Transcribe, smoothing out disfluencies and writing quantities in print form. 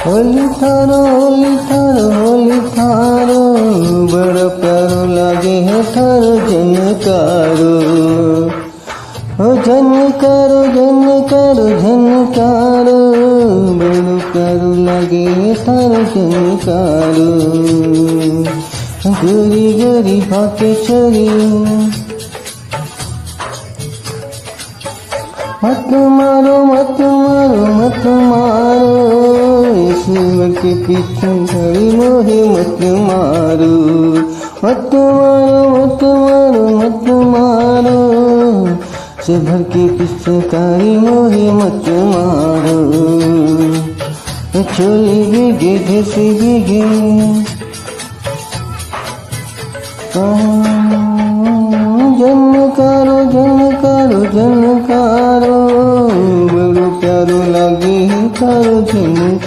होली थारो बड़ा प्यारो लागे है थारो झनकारो। ओ झनकारो बड़ो प्यारो लागे है थारो झनकारो। गोरी गोरी भाके छोरी मत मारो ईश्वर के पीछे घड़ी मोहे मत मारो। से भर के पीछे कारी मोहे मत मारो। चोली भीगे जैसे भीगे झनकारो बड़ो प्यारो लागे थारो झनकारो।